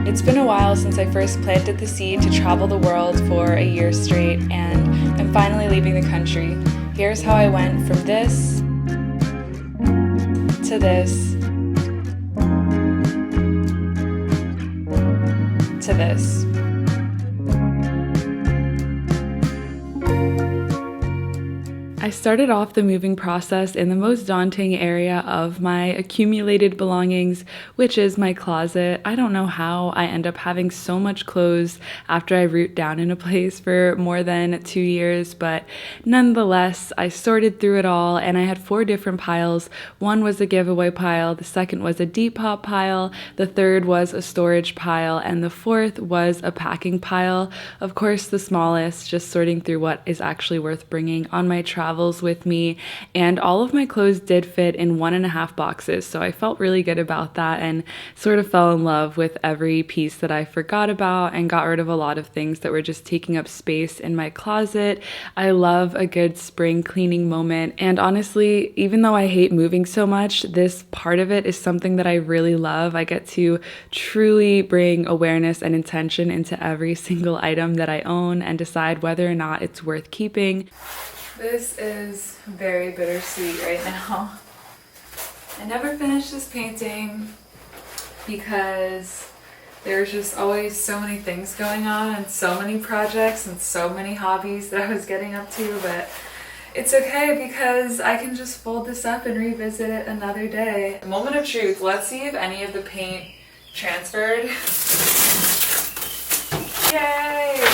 It's been a while since I first planted the seed to travel the world for a year straight, and I'm finally leaving the country. Here's how I went from this to this to this. I started off the moving process in the most daunting area of my accumulated belongings, which is my closet. I don't know how I end up having so much clothes after I root down in a place for more than 2 years, but nonetheless, I sorted through it all and I had 4 different piles. One was a giveaway pile, the second was a Depop pile, the third was a storage pile, and the fourth was a packing pile. Of course, the smallest, just sorting through what is actually worth bringing on my travels with me, and all of my clothes did fit in 1.5 boxes, so I felt really good about that and sort of fell in love with every piece that I forgot about and got rid of a lot of things that were just taking up space in my closet. I love a good spring cleaning moment, and honestly, even though I hate moving so much, this part of it is something that I really love. I get to truly bring awareness and intention into every single item that I own and decide whether or not it's worth keeping. This is very bittersweet right now. I never finished this painting because there's just always so many things going on and so many projects and so many hobbies that I was getting up to, but it's okay because I can just fold this up and revisit it another day. Moment of truth, let's see if any of the paint transferred. Yay!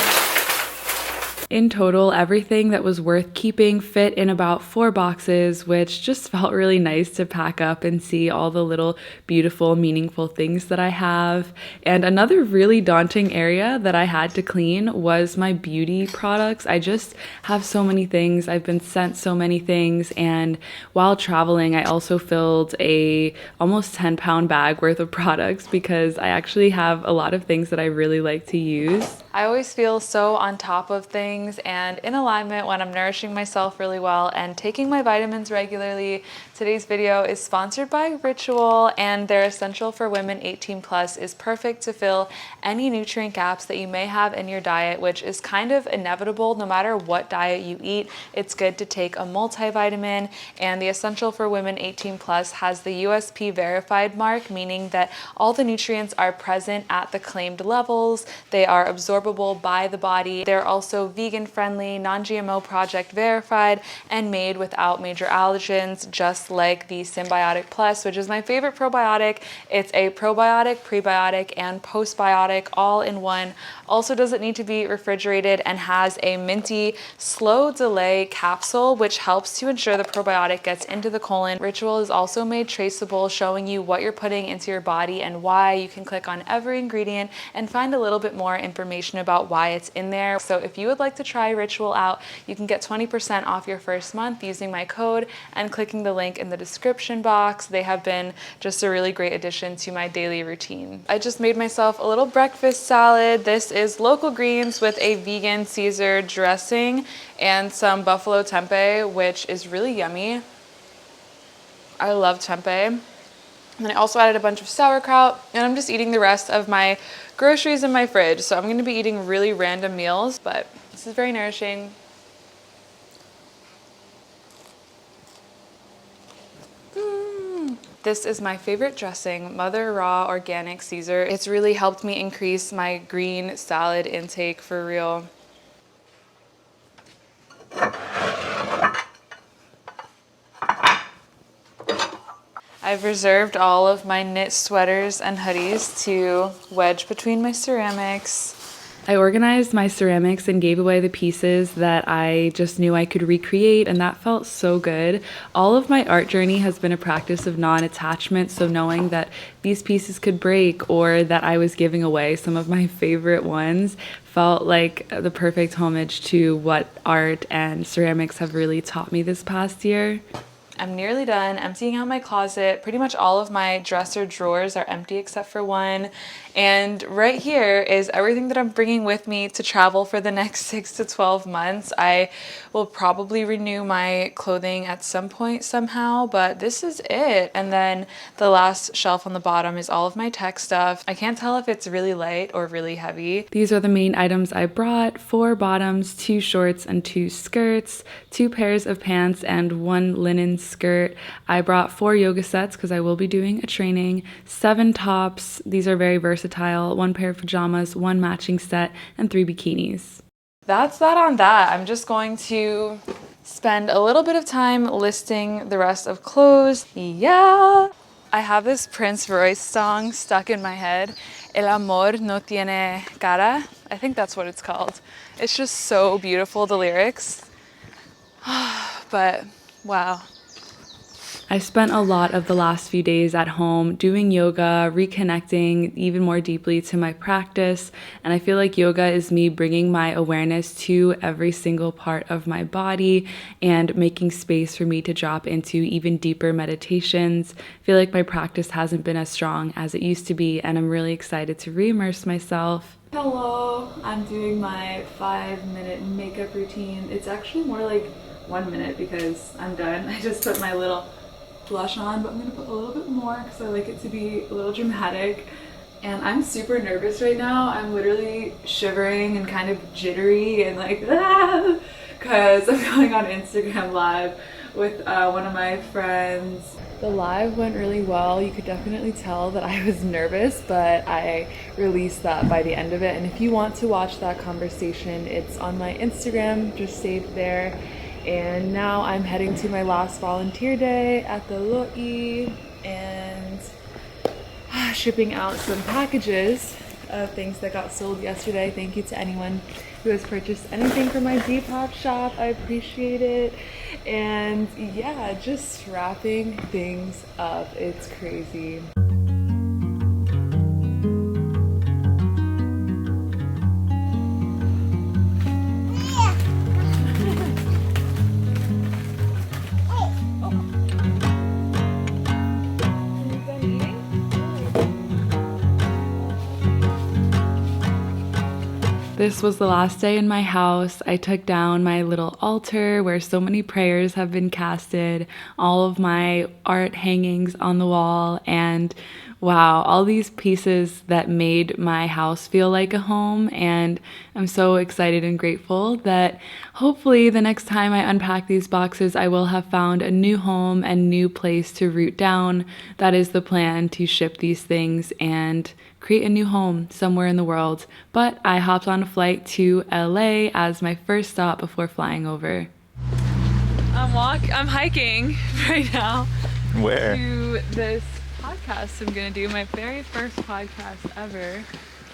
In total, everything that was worth keeping fit in about 4 boxes, which just felt really nice to pack up and see all the little beautiful, meaningful things that I have. And another really daunting area that I had to clean was my beauty products. I just have so many things. I've been sent so many things, and while traveling, I also filled a almost 10-pound bag worth of products because I actually have a lot of things that I really like to use. I always feel so on top of things and in alignment when I'm nourishing myself really well and taking my vitamins regularly. Today's video is sponsored by Ritual, and their Essential for Women 18 Plus is perfect to fill any nutrient gaps that you may have in your diet, which is kind of inevitable no matter what diet you eat. It's good to take a multivitamin, and the Essential for Women 18 Plus has the USP verified mark, meaning that all the nutrients are present at the claimed levels. They are absorbable by the body. They're also vegan friendly, non-GMO project verified, and made without major allergens, just like the Symbiotic Plus, which is my favorite probiotic. It's a probiotic, prebiotic, and postbiotic all in one. Also doesn't need to be refrigerated and has a minty slow delay capsule, which helps to ensure the probiotic gets into the colon. Ritual is also made traceable, showing you what you're putting into your body and why. You can click on every ingredient and find a little bit more information about why it's in there. So if you would like to try Ritual out, you can get 20% off your first month using my code and clicking the link in the description box. They have been just a really great addition to my daily routine. I just made myself a little breakfast salad. This is local greens with a vegan Caesar dressing and some buffalo tempeh, which is really yummy. I love tempeh. And then I also added a bunch of sauerkraut, and I'm just eating the rest of my groceries in my fridge. So I'm going to be eating really random meals, but this is very nourishing. This is my favorite dressing, Mother Raw Organic Caesar. It's really helped me increase my green salad intake for real. I've reserved all of my knit sweaters and hoodies to wedge between my ceramics. I organized my ceramics and gave away the pieces that I just knew I could recreate, and that felt so good. All of my art journey has been a practice of non-attachment, so knowing that these pieces could break or that I was giving away some of my favorite ones felt like the perfect homage to what art and ceramics have really taught me this past year. I'm nearly done emptying out my closet. Pretty much all of my dresser drawers are empty except for one. And right here is everything that I'm bringing with me to travel for the next 6 to 12 months. I will probably renew my clothing at some point somehow, but this is it. And then the last shelf on the bottom is all of my tech stuff. I can't tell if it's really light or really heavy. These are the main items I brought: 4 bottoms, 2 shorts, and 2 skirts, 2 pairs of pants, and 1 linen skirt. I brought 4 yoga sets because I will be doing a training, 7 tops. These are very versatile. 1 pair of pajamas, 1 matching set, and 3 bikinis. That's that on that. I'm just going to spend a little bit of time listing the rest of clothes. Yeah. I have this Prince Royce song stuck in my head. El amor no tiene cara. I think that's what it's called. It's just so beautiful, the lyrics. But wow. I spent a lot of the last few days at home doing yoga, reconnecting even more deeply to my practice, and I feel like yoga is me bringing my awareness to every single part of my body and making space for me to drop into even deeper meditations. I feel like my practice hasn't been as strong as it used to be, and I'm really excited to re-immerse myself. Hello, I'm doing my 5-minute makeup routine. It's actually more like 1 minute because I'm done. I just put my little blush on, but I'm gonna put a little bit more because I like it to be a little dramatic. And I'm super nervous right now. I'm literally shivering and kind of jittery and like because I'm going on Instagram Live with one of my friends. The live went really well. You could definitely tell that I was nervous, but I released that by the end of it. And if you want to watch that conversation, it's on my Instagram, just saved there. And now I'm heading to my last volunteer day at the Lo'i and shipping out some packages of things that got sold yesterday. Thank you to anyone who has purchased anything from my Depop shop. I appreciate it. And yeah, just wrapping things up. It's crazy. This was the last day in my house. I took down my little altar where so many prayers have been casted, all of my art hangings on the wall, and wow, all these pieces that made my house feel like a home. And I'm so excited and grateful that hopefully the next time I unpack these boxes, I will have found a new home and new place to root down. That is the plan, to ship these things and create a new home somewhere in the world. But I hopped on a flight to LA as my first stop before flying over. I'm hiking right now. Where? To this podcast I'm gonna do, my very first podcast ever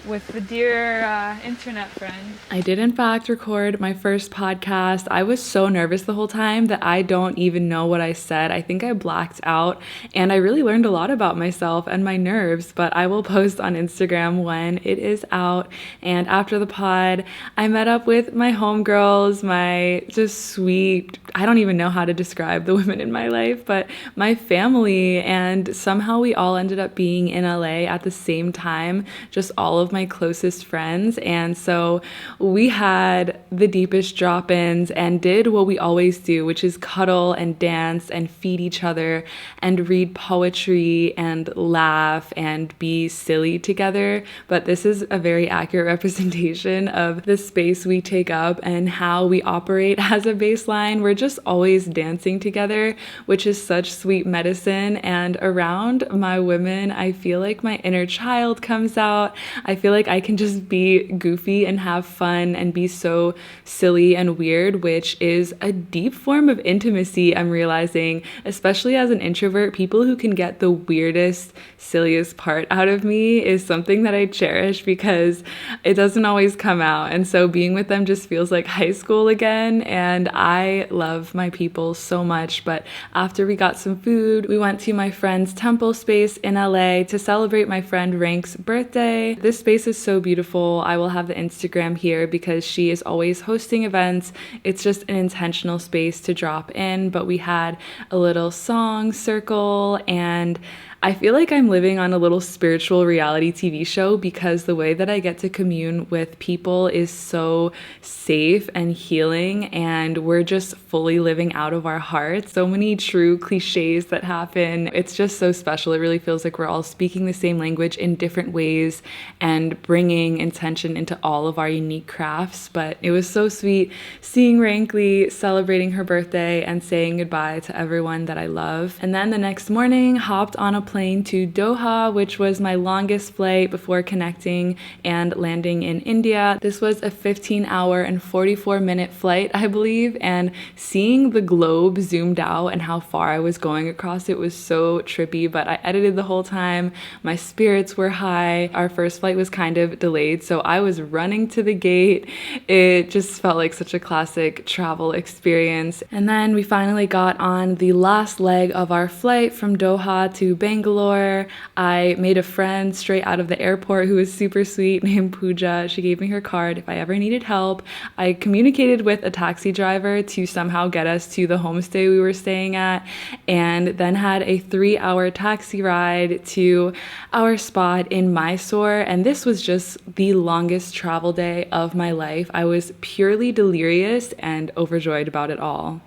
with the dear internet friend. I did in fact record my first podcast. I was so nervous the whole time that I don't even know what I said. I think I blacked out, and I really learned a lot about myself and my nerves, but I will post on Instagram when it is out. And after the pod, I met up with my homegirls, my just sweet, I don't even know how to describe the women in my life, but my family, and somehow we all ended up being in LA at the same time, just all of my closest friends. And so we had the deepest drop-ins and did what we always do, which is cuddle and dance and feed each other and read poetry and laugh and be silly together. But this is a very accurate representation of the space we take up and how we operate as a baseline. We're just always dancing together, which is such sweet medicine. And around my women, I feel like my inner child comes out. I feel like I can just be goofy and have fun and be so silly and weird, which is a deep form of intimacy, I'm realizing, especially as an introvert. People who can get the weirdest, silliest part out of me is something that I cherish because it doesn't always come out. And so being with them just feels like high school again. And I love my people so much. But after we got some food, we went to my friend's temple space in LA to celebrate my friend Rank's birthday. This space space is so beautiful. I will have the Instagram here because she is always hosting events. It's just an intentional space to drop in, but we had a little song circle, and I feel like I'm living on a little spiritual reality TV show because the way that I get to commune with people is so safe and healing, and we're just fully living out of our hearts. So many true cliches that happen. It's just so special. It really feels like we're all speaking the same language in different ways and bringing intention into all of our unique crafts. But it was so sweet seeing Rankly celebrating her birthday and saying goodbye to everyone that I love. And then the next morning, hopped on a plane to Doha, which was my longest flight before connecting and landing in India. This was a 15-hour and 44-minute flight, I believe, and seeing the globe zoomed out and how far I was going across it was so trippy, but I edited the whole time. My spirits were high. Our first flight was kind of delayed, so I was running to the gate. It just felt like such a classic travel experience. And then we finally got on the last leg of our flight from Doha to Bangalore. I made a friend straight out of the airport who was super sweet, named Pooja. She gave me her card if I ever needed help. I communicated with a taxi driver to somehow get us to the homestay we were staying at, and then had a 3-hour taxi ride to our spot in Mysore. And this was just the longest travel day of my life. I was purely delirious and overjoyed about it all.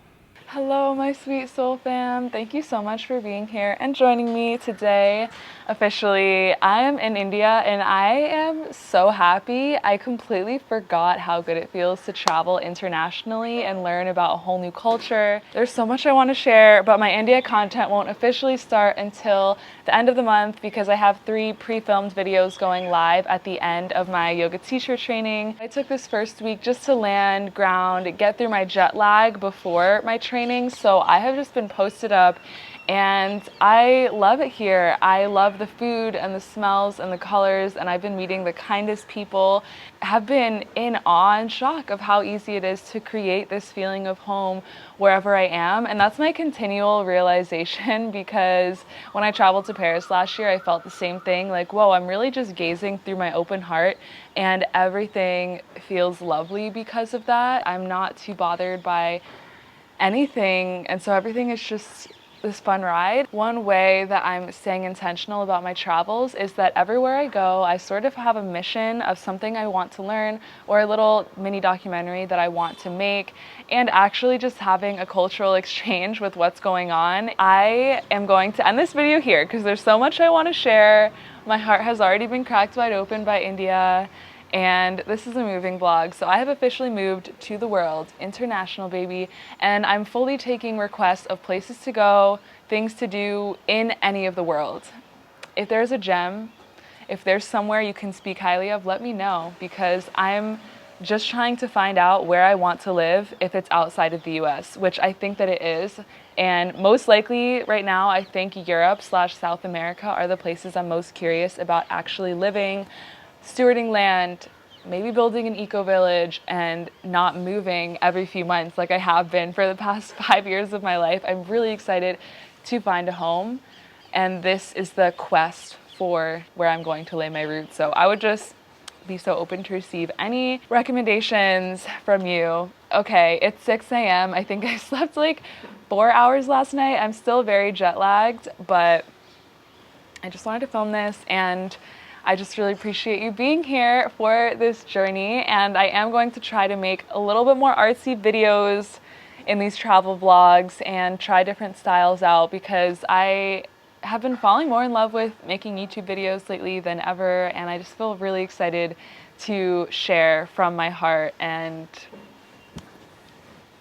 Hello, my sweet soul fam. Thank you so much for being here and joining me today. Officially, I am in India and I am so happy. I completely forgot how good it feels to travel internationally and learn about a whole new culture. There's so much I want to share, but my India content won't officially start until the end of the month because I have 3 pre-filmed videos going live at the end of my yoga teacher training. I took this first week just to land, ground, get through my jet lag before my training, so I have just been posted up and I love it here. I love the food and the smells and the colors, and I've been meeting the kindest people. Have been in awe and shock of how easy it is to create this feeling of home wherever I am, and that's my continual realization because when I traveled to Paris last year, I felt the same thing, like, whoa, I'm really just gazing through my open heart and everything feels lovely because of that. I'm not too bothered by anything, and so everything is just this fun ride. One way that I'm staying intentional about my travels is that everywhere I go, I sort of have a mission of something I want to learn or a little mini documentary that I want to make, and actually just having a cultural exchange with what's going on. I am going to end this video here because there's so much I want to share. My heart has already been cracked wide open by India. And this is a moving vlog, so I have officially moved to the world, international baby, and I'm fully taking requests of places to go, things to do in any of the world. If there's a gem, if there's somewhere you can speak highly of, let me know, because I'm just trying to find out where I want to live if it's outside of the US, which I think that it is. And most likely right now, I think Europe/South America are the places I'm most curious about actually living, stewarding land, maybe building an eco-village, and not moving every few months like I have been for the past 5 years of my life. I'm really excited to find a home, and this is the quest for where I'm going to lay my roots. So I would just be so open to receive any recommendations from you. Okay, it's 6 a.m. I think I slept like 4 hours last night. I'm still very jet lagged, but I just wanted to film this, and I just really appreciate you being here for this journey, and I am going to try to make a little bit more artsy videos in these travel vlogs and try different styles out because I have been falling more in love with making YouTube videos lately than ever, and I just feel really excited to share from my heart and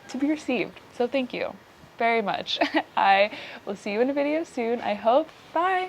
to be received. So thank you very much. I will see you in a video soon, I hope. Bye!